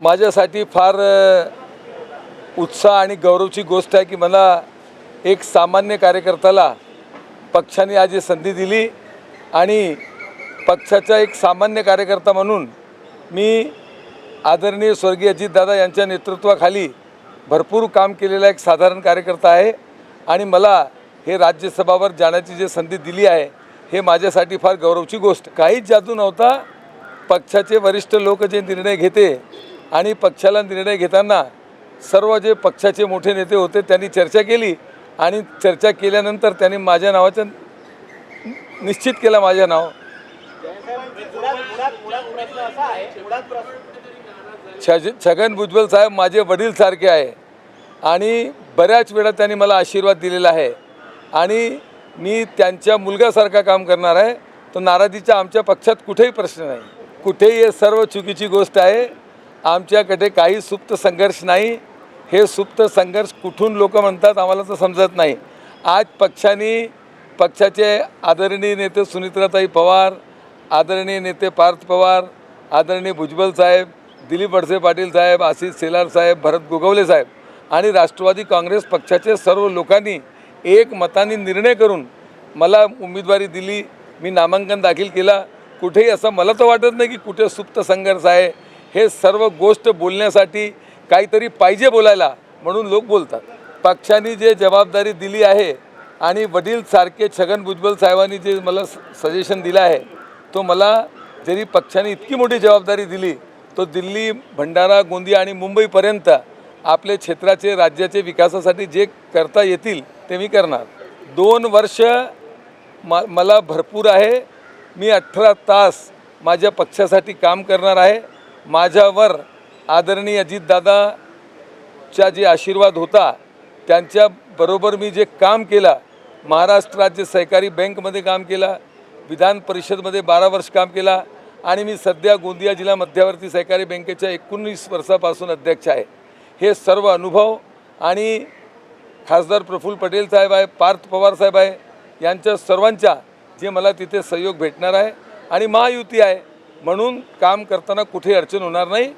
माझ्यासाठी फार उत्साह आणि गौरवची गोष्ट आहे की मला एक सामान्य कार्यकर्त्याला पक्षाने आज ही संधी दिली आणि पक्षाचा एक सामान्य कार्यकर्ता म्हणून मी आदरणीय स्वर्गीय अजितदादा यांच्या नेतृत्वाखाली भरपूर काम केलेला एक साधारण कार्यकर्ता आहे आणि मला हे राज्यसभावर जाण्याची जी संधी दिली आहे हे माझ्यासाठी फार गौरवची गोष्ट. काहीच जादू नव्हता. पक्षाचे वरिष्ठ लोक जे निर्णय घेते आणि पक्षाला निर्णय घेताना सर्व जे पक्षाचे मोठे नेते होते त्यांनी चर्चा केली आणि चर्चा केल्यानंतर त्यांनी माझ्या नावाचं निश्चित केलं. माझं नाव छगन भुजबळ साहेब माझे वडील सारखे आहे आणि बऱ्याच वेळा त्यांनी मला आशीर्वाद दिलेला आहे आणि मी त्यांच्या मुलगासारखा काम करणार आहे. तर नाराजीचा आमच्या पक्षात कुठेही प्रश्न नाही. कुठेही हे सर्व चुकीची गोष्ट आहे. आमच्याकडे काही सुप्त संघर्ष नाही. हे सुप्त संघर्ष कुठून लोक म्हणतात आम्हाला तर समजत नाही. आज पक्षाचे आदरणीय नेते सुनीत्राताई पवार, आदरणीय नेते पार्थ पवार, आदरणीय भुजबळ साहेब, दिलीप वळसे पाटील साहेब, आशिष शेलार साहेब, भरत गोगवले साहेब आणि राष्ट्रवादी काँग्रेस पक्षाचे सर्व लोकांनी एक मताने निर्णय करून मला उमेदवारी दिली. मी नामांकन दाखल केला. कुठेही असं मला तर वाटत नाही की कुठे सुप्त संघर्ष आहे. हे सर्व गोष्ट बोलण्यासाठी काहीतरी पाहिजे बोलायला म्हणून लोक बोलतात. पक्षाने जे जबाबदारी दिली आहे आणि वडील सारखे छगन भुजबळ साहेबांनी जे मला सजेशन दिलं आहे तो मला जरी पक्षाने इतकी मोठी जबाबदारी दिली तो दिल्ली, भंडारा, गोंदिया आणि मुंबईपर्यंत आपले क्षेत्राचे राज्याचे विकासासाठी जे करता येतील ते मी करणार. 2 वर्ष मला भरपूर आहे. मी 18 तास माझ्या पक्षासाठी काम करणार आहे. माझ्यावर आदरणीय अजितदादाचा जे आशीर्वाद होता त्यांच्याबरोबर मी जे काम केलं, महाराष्ट्र राज्य सहकारी बँकमध्ये काम केलं, विधान परिषदमध्ये 12 वर्ष काम केला आणि मी सध्या गोंदिया जिल्हा मध्यवर्ती सहकारी बँकेच्या 19 वर्षापासून अध्यक्ष आहे. हे सर्व अनुभव आणि खासदार प्रफुल्ल पटेल साहेब आहे, पार्थ पवार साहेब आहे, यांच्या सर्वांच्या जे मला तिथे सहयोग भेटणार आहे आणि महायुती आहे म्हणून काम करताना कुठे अडचण होणार नाही.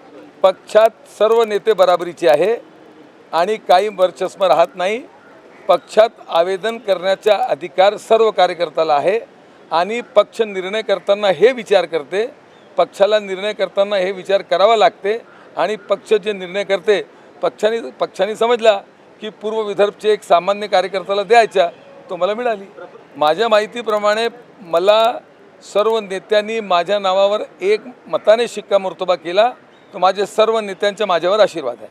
पक्षात सर्व नेते बराबरीचे आहे आणि काही वर्चस्व राहत नाही. पक्षात आवेदन करण्याचा अधिकार सर्व कार्यकर्त्याला आहे आणि पक्ष निर्णय करताना हे विचार करते, पक्षाला निर्णय करताना हे विचार करावा लागते आणि पक्ष जे निर्णय करते पक्षाने समजला की पूर्व विदर्भचे एक सामान्य कार्यकर्त्याला द्यायचा तो मला मिळाली. माझ्या माहितीप्रमाणे मला सर्व नेत्यांनी माझ्या नावावर एक मताने शिक्कामोर्तबा केला. तो माझे सर्व नेत्यांचा माझ्यावर आशीर्वाद आहे.